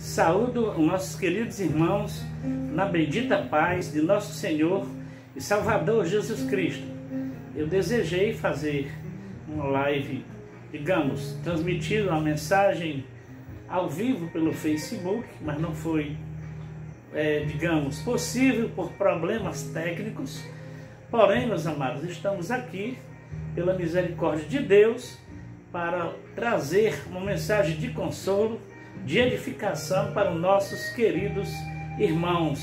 Saúdo os nossos queridos irmãos na bendita paz de nosso Senhor e Salvador Jesus Cristo. Eu desejei fazer uma live, digamos, transmitir uma mensagem ao vivo pelo Facebook, mas não foi, digamos, possível por problemas técnicos. Porém, meus amados, estamos aqui pela misericórdia de Deus para trazer uma mensagem de consolo, de edificação para os nossos queridos irmãos.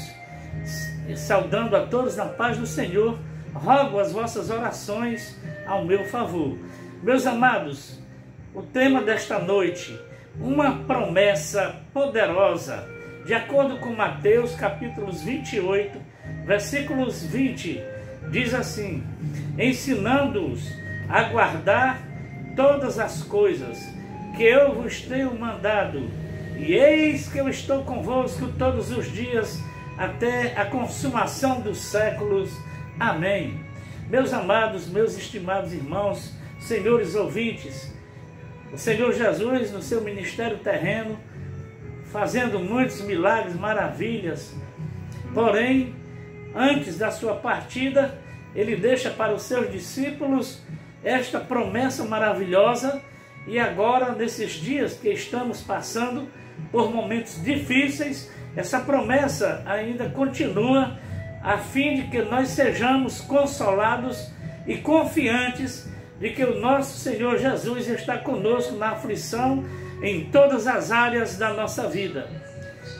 Saudando a todos na paz do Senhor, rogo as vossas orações ao meu favor. Meus amados, o tema desta noite, uma promessa poderosa, de acordo com Mateus capítulos 28, versículos 20, diz assim: ensinando-os a guardar todas as coisas que eu vos tenho mandado, e eis que eu estou convosco todos os dias, até a consumação dos séculos. Amém. Meus amados, meus estimados irmãos, senhores ouvintes, o Senhor Jesus no seu ministério terreno, fazendo muitos milagres, maravilhas, porém, antes da sua partida, ele deixa para os seus discípulos esta promessa maravilhosa. E agora, nesses dias que estamos passando por momentos difíceis, essa promessa ainda continua, a fim de que nós sejamos consolados e confiantes de que o nosso Senhor Jesus está conosco na aflição em todas as áreas da nossa vida.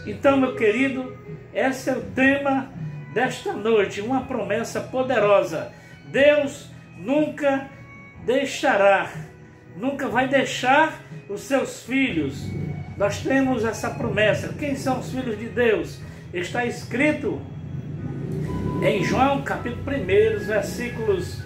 Então, meu querido, esse é o tema desta noite, uma promessa poderosa. Deus nunca deixará, nunca vai deixar os seus filhos. Nós temos essa promessa. Quem são os filhos de Deus? Está escrito em João capítulo 1, versículos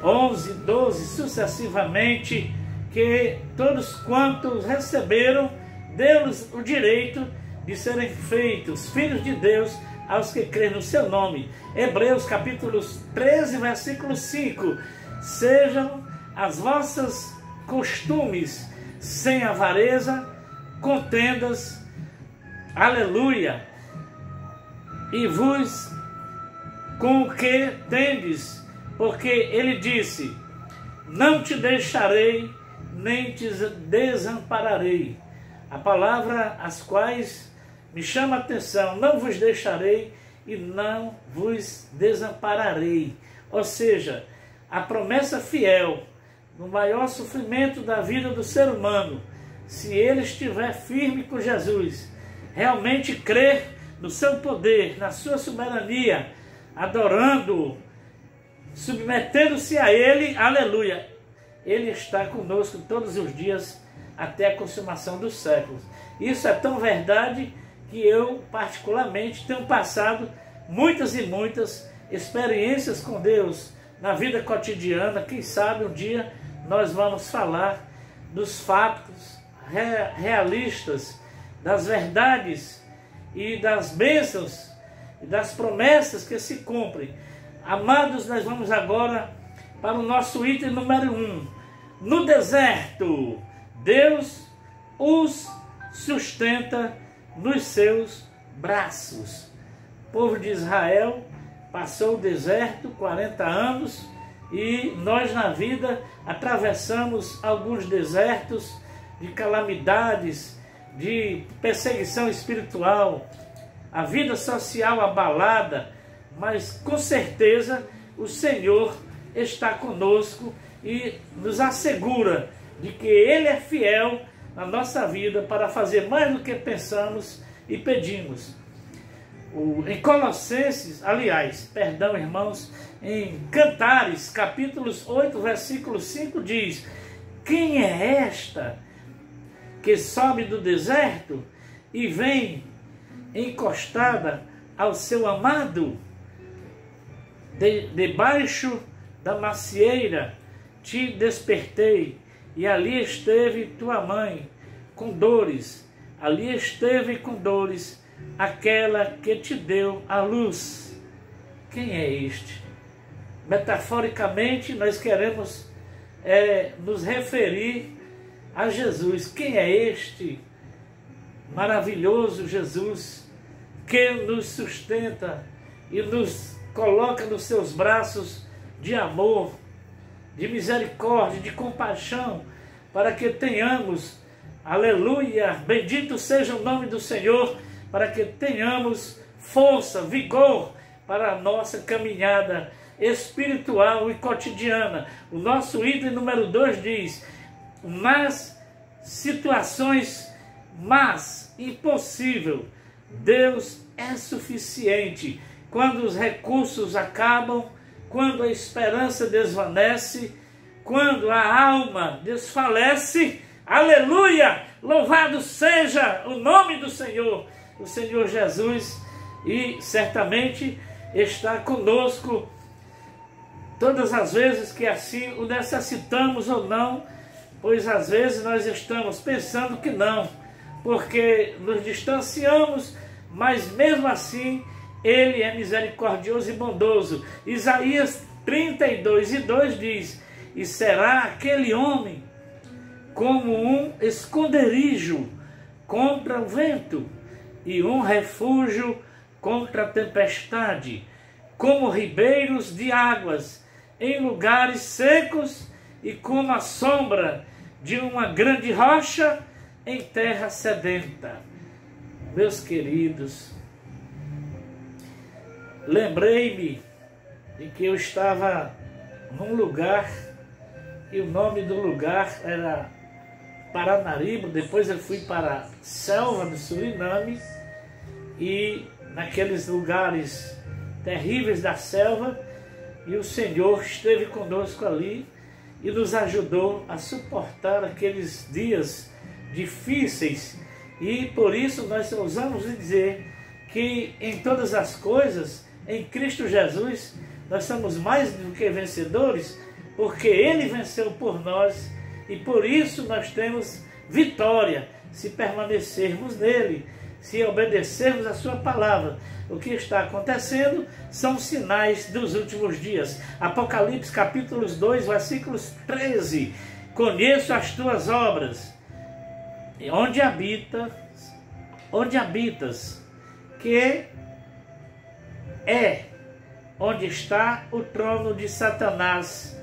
11, 12, sucessivamente, que todos quantos receberam, deu-lhes o direito de serem feitos filhos de Deus aos que creem no seu nome. Hebreus capítulos 13, versículo 5. Sejam as vossas costumes sem avareza, contendas, aleluia, e vos com o que tendes, porque ele disse: não te deixarei, nem te desampararei. A palavra as quais me chama a atenção: não vos deixarei e não vos desampararei. Ou seja, a promessa fiel no maior sofrimento da vida do ser humano, se ele estiver firme com Jesus, realmente crer no seu poder, na sua soberania, adorando-o, submetendo-se a ele, aleluia, ele está conosco todos os dias até a consumação dos séculos. Isso é tão verdade que eu particularmente tenho passado muitas e muitas experiências com Deus na vida cotidiana. Quem sabe um dia nós vamos falar dos fatos realistas, das verdades e das bênçãos e das promessas que se cumprem. Amados, nós vamos agora para o nosso item número 1. No deserto, Deus os sustenta nos seus braços. O povo de Israel passou o deserto 40 anos e nós na vida atravessamos alguns desertos de calamidades, de perseguição espiritual, a vida social abalada, mas com certeza o Senhor está conosco e nos assegura de que Ele é fiel na nossa vida para fazer mais do que pensamos e pedimos. Em Colossenses, irmãos, em Cantares, capítulos 8, versículo 5 diz: quem é esta que sobe do deserto e vem encostada ao seu amado? Debaixo da macieira te despertei, e ali esteve tua mãe com dores, ali esteve com dores aquela que te deu a luz. Quem é este? Metaforicamente, nós queremos nos referir a Jesus. Quem é este maravilhoso Jesus, que nos sustenta e nos coloca nos seus braços de amor, de misericórdia, de compaixão, para que tenhamos, aleluia, bendito seja o nome do Senhor, para que tenhamos força, vigor para a nossa caminhada espiritual e cotidiana. O nosso item número 2 diz: nas situações mas impossível, Deus é suficiente. Quando os recursos acabam, quando a esperança desvanece, quando a alma desfalece, aleluia, louvado seja o nome do Senhor, o Senhor Jesus, e certamente está conosco todas as vezes que assim o necessitamos ou não, pois às vezes nós estamos pensando que não, porque nos distanciamos, mas mesmo assim Ele é misericordioso e bondoso. Isaías 32:2 diz: e será aquele homem como um esconderijo contra o vento e um refúgio contra a tempestade, como ribeiros de águas em lugares secos e como a sombra de uma grande rocha em terra sedenta. Meus queridos, lembrei-me de que eu estava num lugar e o nome do lugar era Paranaribo. Depois eu fui para a selva do Suriname, e naqueles lugares terríveis da selva, e o Senhor esteve conosco ali e nos ajudou a suportar aqueles dias difíceis. E por isso nós ousamos dizer que em todas as coisas, em Cristo Jesus, nós somos mais do que vencedores, porque Ele venceu por nós, e por isso nós temos vitória, se permanecermos nele, se obedecermos a sua palavra. O que está acontecendo são sinais dos últimos dias. Apocalipse capítulo 2, versículos 13. Conheço as tuas obras, e onde habitas, que é onde está o trono de Satanás,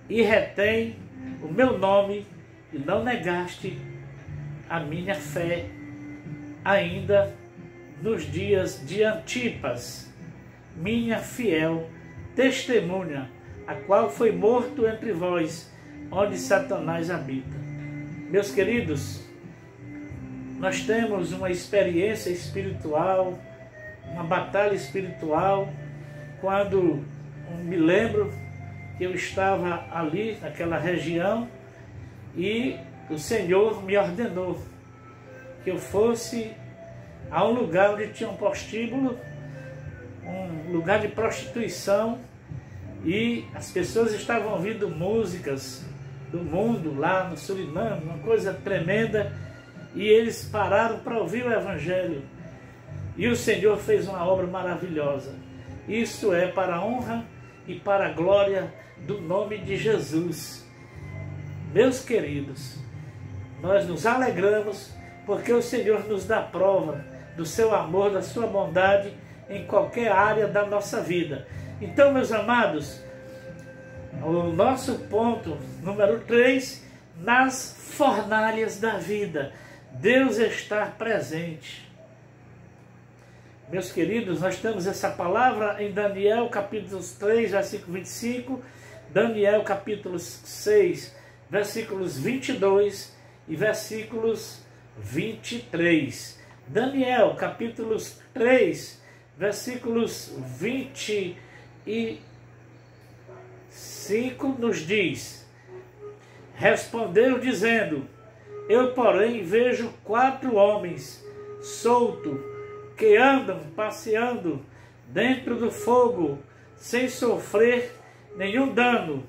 e retém o meu nome, e não negaste a minha fé, ainda nos dias de Antipas, minha fiel testemunha, a qual foi morto entre vós, onde Satanás habita. Meus queridos, nós temos uma experiência espiritual, uma batalha espiritual, quando me lembro que eu estava ali naquela região e o Senhor me ordenou que eu fosse a um lugar onde tinha um prostíbulo, um lugar de prostituição, e as pessoas estavam ouvindo músicas do mundo lá no Suriname, uma coisa tremenda, e eles pararam para ouvir o Evangelho, e o Senhor fez uma obra maravilhosa. Isso é para a honra e para a glória do nome de Jesus. Meus queridos, nós nos alegramos porque o Senhor nos dá prova do seu amor, da sua bondade em qualquer área da nossa vida. Então, meus amados, o nosso ponto número 3, nas fornalhas da vida, Deus está presente. Meus queridos, nós temos essa palavra em Daniel capítulo 3, versículo 25, Daniel capítulo 6, versículos 22 e versículos 23. Daniel capítulo 3, versículos 25 nos diz: respondeu dizendo: eu, porém, vejo 4 homens soltos, que andam passeando dentro do fogo, sem sofrer nenhum dano,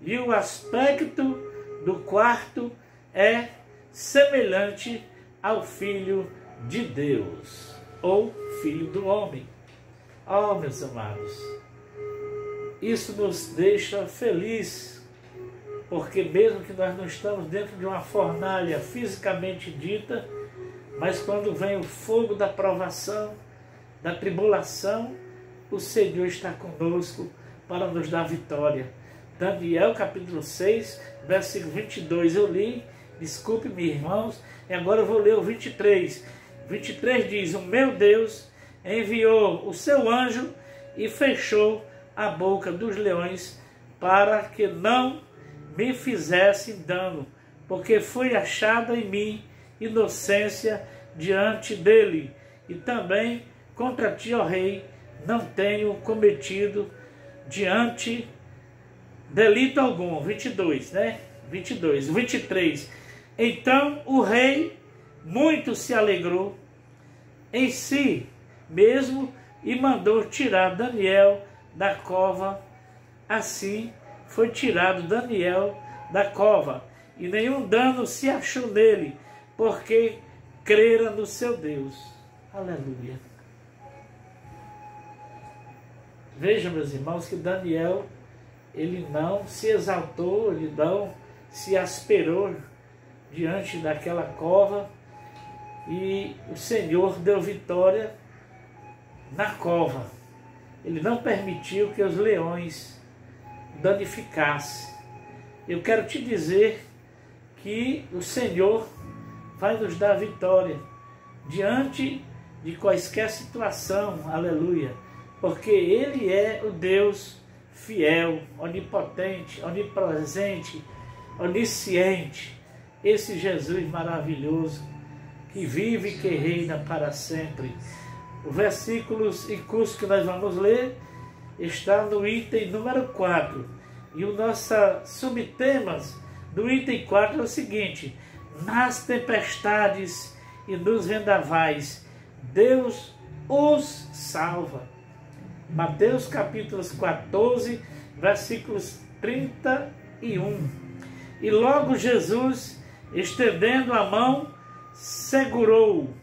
e o aspecto do quarto é semelhante ao Filho de Deus, ou Filho do Homem. Oh, meus amados, isso nos deixa felizes, porque mesmo que nós não estamos dentro de uma fornalha fisicamente dita, Mas quando vem o fogo da provação, da tribulação, o Senhor está conosco para nos dar vitória. Daniel capítulo 6, versículo 22, eu li, desculpe-me irmãos, e agora eu vou ler o 23. 23 diz, o meu Deus enviou o seu anjo e fechou a boca dos leões para que não me fizessem dano, porque foi achada em mim inocência diante dele. E também contra ti, ó rei, não tenho cometido diante delito algum. 22, né? 22. 23. Então o rei muito se alegrou em si mesmo e mandou tirar Daniel da cova. Assim foi tirado Daniel da cova, e nenhum dano se achou nele, porque crera no seu Deus. Aleluia. Vejam, meus irmãos, que Daniel, ele não se exaltou, ele não se asperou diante daquela cova, e o Senhor deu vitória na cova. Ele não permitiu que os leões danificassem. Eu quero te dizer que o Senhor vai nos dar vitória diante de quaisquer situação, aleluia, porque Ele é o Deus fiel, onipotente, onipresente, onisciente, esse Jesus maravilhoso, que vive e que reina para sempre. Os versículos em curso que nós vamos ler está no item número 4, e o nosso subtemas do item 4 é o seguinte: nas tempestades e nos vendavais, Deus os salva. Mateus capítulos 14, versículos 31. E logo Jesus, estendendo a mão, segurou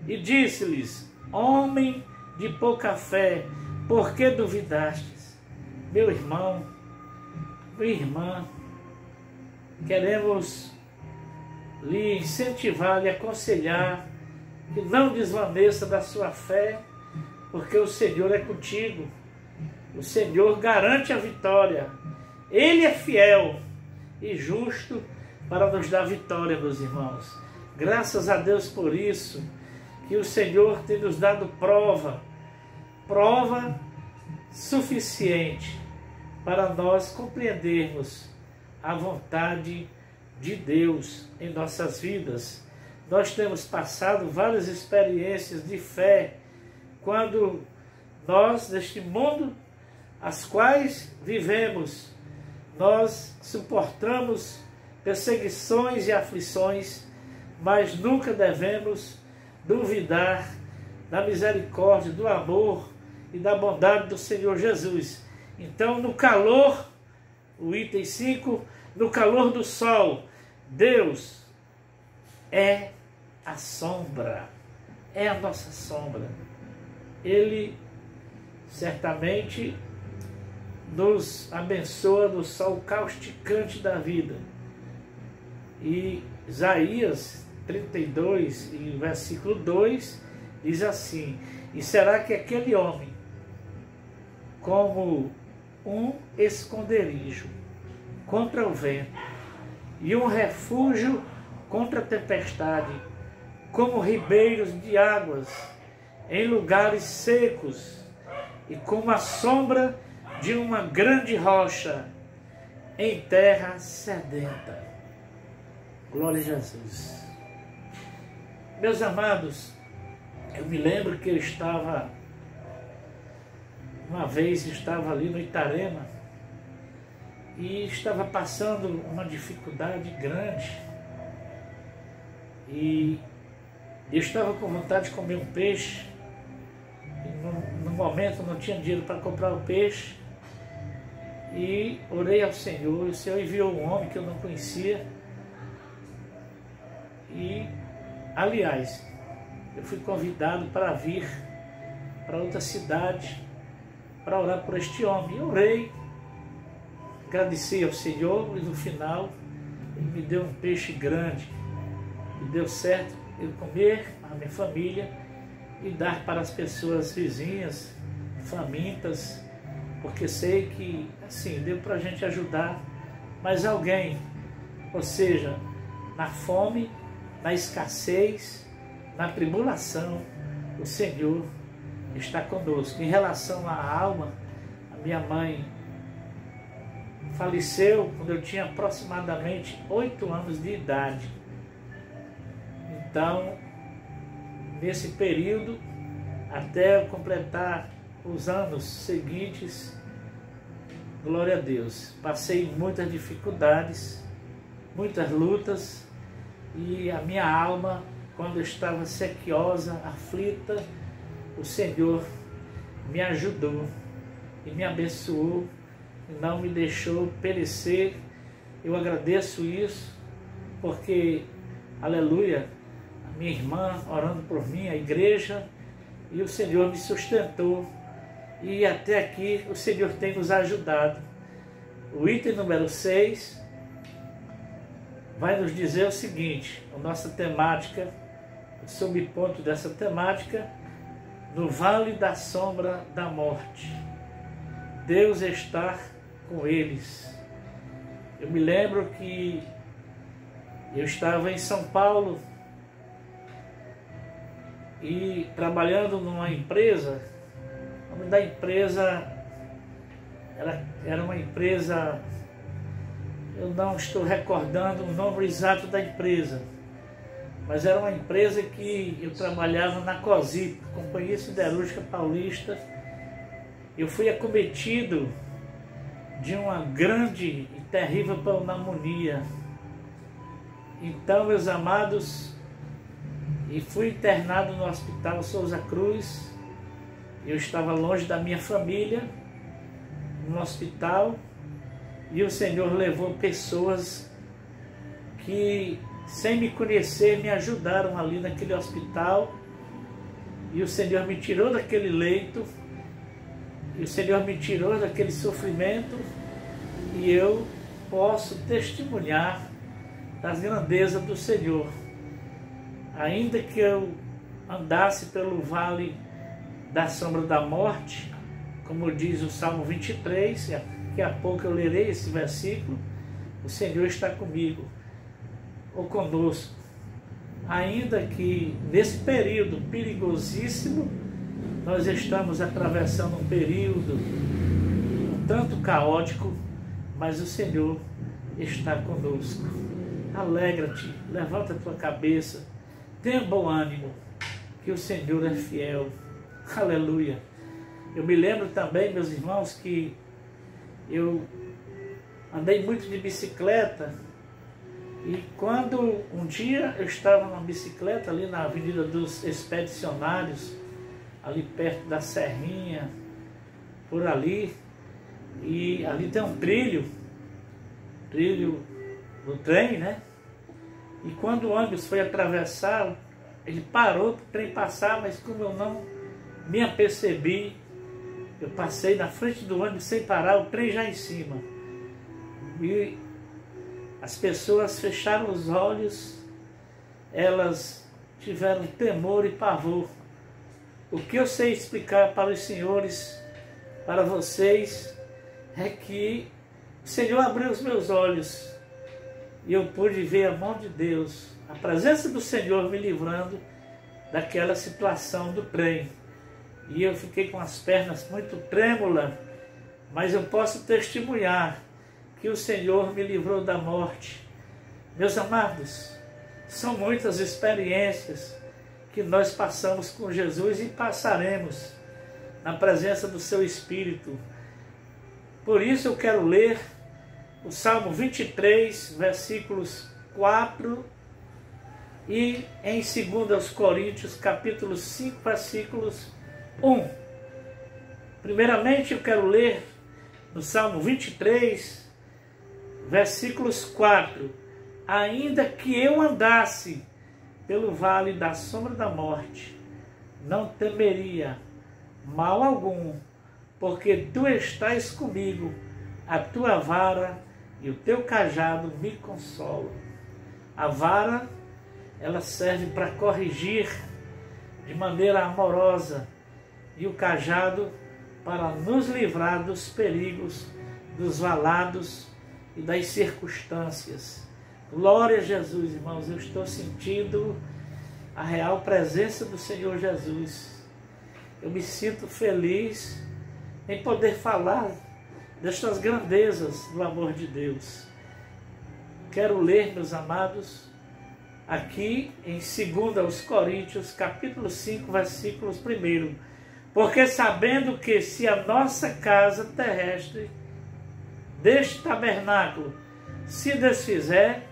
e disse-lhes: homem de pouca fé, por que duvidastes? Meu irmão, minha irmã, queremos lhe incentivar, lhe aconselhar que não desvaneça da sua fé, porque o Senhor é contigo. O Senhor garante a vitória. Ele é fiel e justo para nos dar vitória, meus irmãos. Graças a Deus por isso, que o Senhor tem nos dado prova suficiente para nós compreendermos a vontade de Deus em nossas vidas. Nós temos passado várias experiências de fé, quando nós, neste mundo, as quais vivemos, nós suportamos perseguições e aflições, mas nunca devemos duvidar da misericórdia, do amor e da bondade do Senhor Jesus. Então, no calor, o item 5, no calor do sol, Deus é a sombra, é a nossa sombra. Ele certamente nos abençoa no sol causticante da vida. E Isaías 32, e versículo 2, diz assim: e será que aquele homem, como um esconderijo contra o vento, e um refúgio contra a tempestade, como ribeiros de águas em lugares secos, e como a sombra de uma grande rocha em terra sedenta. Glória a Jesus. Meus amados, eu me lembro que uma vez estava ali no Itarema e estava passando uma dificuldade grande, e eu estava com vontade de comer um peixe, e no momento não tinha dinheiro para comprar o peixe, e orei ao Senhor, e o Senhor enviou um homem que eu não conhecia, e aliás, eu fui convidado para vir para outra cidade para orar por este homem. Eu orei, agradeci ao Senhor, e no final ele me deu um peixe grande, e deu certo. eu comer, a minha família, e dar para as pessoas vizinhas, famintas, porque sei que, assim, deu para a gente ajudar mais alguém, ou seja, na fome, na escassez, na tribulação, o Senhor está conosco. Em relação à alma, a minha mãe faleceu quando eu tinha aproximadamente 8 anos de idade. Então, nesse período, até eu completar os anos seguintes, glória a Deus, passei muitas dificuldades, muitas lutas, e a minha alma, quando eu estava sequiosa, aflita, o Senhor me ajudou e me abençoou e não me deixou perecer. Eu agradeço isso, porque, aleluia, a minha irmã orando por mim, a igreja, e o Senhor me sustentou, e até aqui o Senhor tem nos ajudado. O item número 6 vai nos dizer o seguinte: a nossa temática, o subponto dessa temática, no vale da sombra da morte, Deus está com eles. Eu me lembro que eu estava em São Paulo e trabalhando numa empresa. O nome da empresa era uma empresa, eu não estou recordando o nome exato da empresa, mas era uma empresa que eu trabalhava na COSIP, Companhia Siderúrgica Paulista. Eu fui acometido de uma grande e terrível pneumonia. Então, meus amados, e fui internado no Hospital Souza Cruz. Eu estava longe da minha família, no hospital, e o Senhor levou pessoas que, sem me conhecer, me ajudaram ali naquele hospital, e o Senhor me tirou daquele leito, e o Senhor me tirou daquele sofrimento, e eu posso testemunhar das grandezas do Senhor. Ainda que eu andasse pelo vale da sombra da morte, como diz o Salmo 23, daqui a pouco eu lerei esse versículo, o Senhor está comigo, ou conosco. Ainda que nesse período perigosíssimo, nós estamos atravessando um período um tanto caótico, mas o Senhor está conosco. Alegra-te, levanta a tua cabeça, tenha bom ânimo, que o Senhor é fiel. Aleluia. Eu me lembro também, meus irmãos, que eu andei muito de bicicleta, e quando um dia eu estava numa bicicleta ali na Avenida dos Expedicionários, ali perto da Serrinha, por ali, e ali tem um trilho do trem, né? E quando o ônibus foi atravessar, ele parou para o trem passar, mas como eu não me apercebi, eu passei na frente do ônibus sem parar, o trem já em cima. E as pessoas fecharam os olhos, elas tiveram temor e pavor. O que eu sei explicar para os senhores, para vocês, é que o Senhor abriu os meus olhos e eu pude ver a mão de Deus, a presença do Senhor me livrando daquela situação do trem. E eu fiquei com as pernas muito trêmulas, mas eu posso testemunhar que o Senhor me livrou da morte. Meus amados, são muitas experiências que nós passamos com Jesus e passaremos na presença do seu Espírito. Por isso eu quero ler o Salmo 23, versículos 4 e em 2 Coríntios, capítulo 5, versículos 1. Primeiramente eu quero ler no Salmo 23, versículos 4. Ainda que eu andasse pelo vale da sombra da morte, não temeria mal algum, porque tu estás comigo, a tua vara e o teu cajado me consolam. A vara ela serve para corrigir de maneira amorosa e o cajado para nos livrar dos perigos, dos valados e das circunstâncias. Glória a Jesus, irmãos, eu estou sentindo a real presença do Senhor Jesus. Eu me sinto feliz em poder falar destas grandezas do amor de Deus. Quero ler, meus amados, aqui em 2 Coríntios, capítulo 5, versículos 1. Porque sabendo que se a nossa casa terrestre deste tabernáculo se desfizer,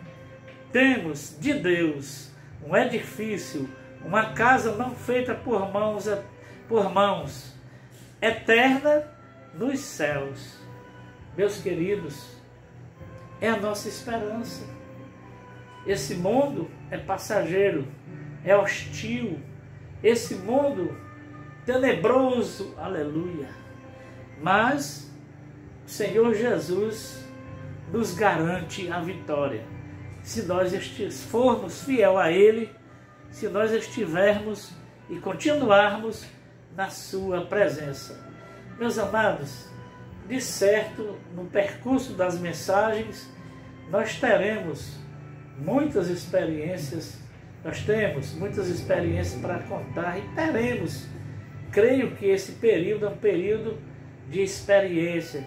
temos de Deus um edifício, uma casa não feita por mãos, eterna nos céus. Meus queridos, é a nossa esperança. Esse mundo é passageiro, é hostil, esse mundo tenebroso, aleluia. Mas o Senhor Jesus nos garante a vitória. Se nós formos fiel a Ele, se nós estivermos e continuarmos na sua presença. Meus amados, de certo, no percurso das mensagens, nós teremos muitas experiências, nós temos muitas experiências para contar e teremos. Creio que esse período é um período de experiência,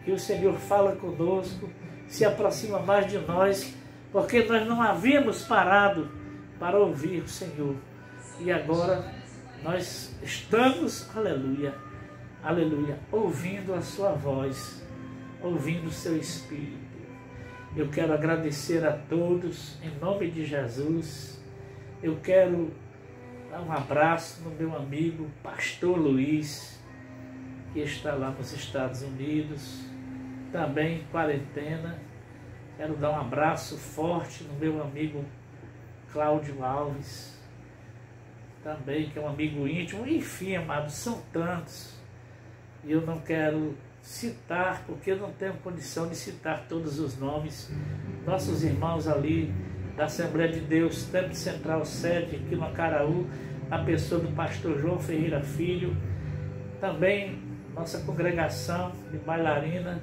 que o Senhor fala conosco, se aproxima mais de nós, porque nós não havíamos parado para ouvir o Senhor. E agora nós estamos, aleluia, aleluia, ouvindo a sua voz, ouvindo o seu Espírito. Eu quero agradecer a todos, em nome de Jesus. Eu quero dar um abraço no meu amigo Pastor Luiz, que está lá nos Estados Unidos, também em quarentena. Quero dar um abraço forte no meu amigo Cláudio Alves, também, que é um amigo íntimo. Enfim, amados, são tantos. E eu não quero citar, porque eu não tenho condição de citar todos os nomes. Nossos irmãos ali da Assembleia de Deus, Templo Central Sede, aqui no Acaraú, a pessoa do pastor João Ferreira Filho, também nossa congregação de Bailarina,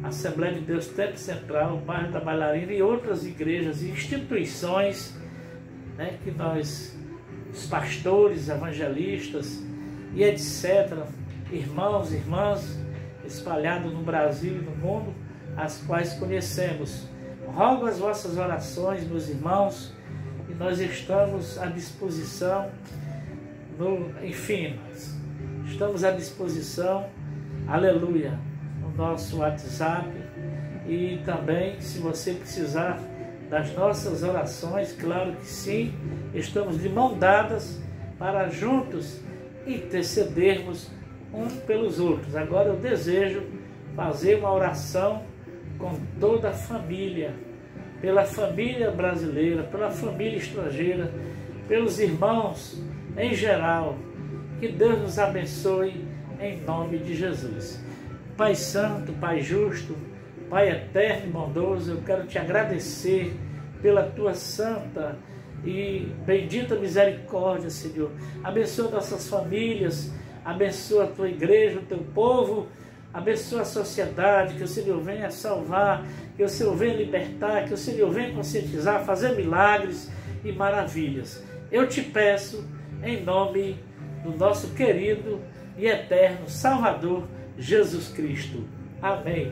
Assembleia de Deus Templo Central, bairro da Bailarina, e outras igrejas e instituições, né, que nós, os pastores, evangelistas e etc., irmãos e irmãs espalhados no Brasil e no mundo, as quais conhecemos. Rogo as vossas orações, meus irmãos, e nós estamos à disposição, estamos à disposição, aleluia, no nosso WhatsApp, e também, se você precisar das nossas orações, claro que sim, estamos de mão dadas para juntos intercedermos uns pelos outros. Agora eu desejo fazer uma oração com toda a família, pela família brasileira, pela família estrangeira, pelos irmãos em geral. Que Deus nos abençoe em nome de Jesus. Pai Santo, Pai Justo, Pai Eterno e Bondoso, eu quero te agradecer pela tua santa e bendita misericórdia, Senhor. Abençoa nossas famílias, abençoa a tua igreja, o teu povo, abençoa a sociedade, que o Senhor venha salvar, que o Senhor venha libertar, que o Senhor venha conscientizar, fazer milagres e maravilhas. Eu te peço em nome do nosso querido e eterno Salvador Jesus Cristo. Amém.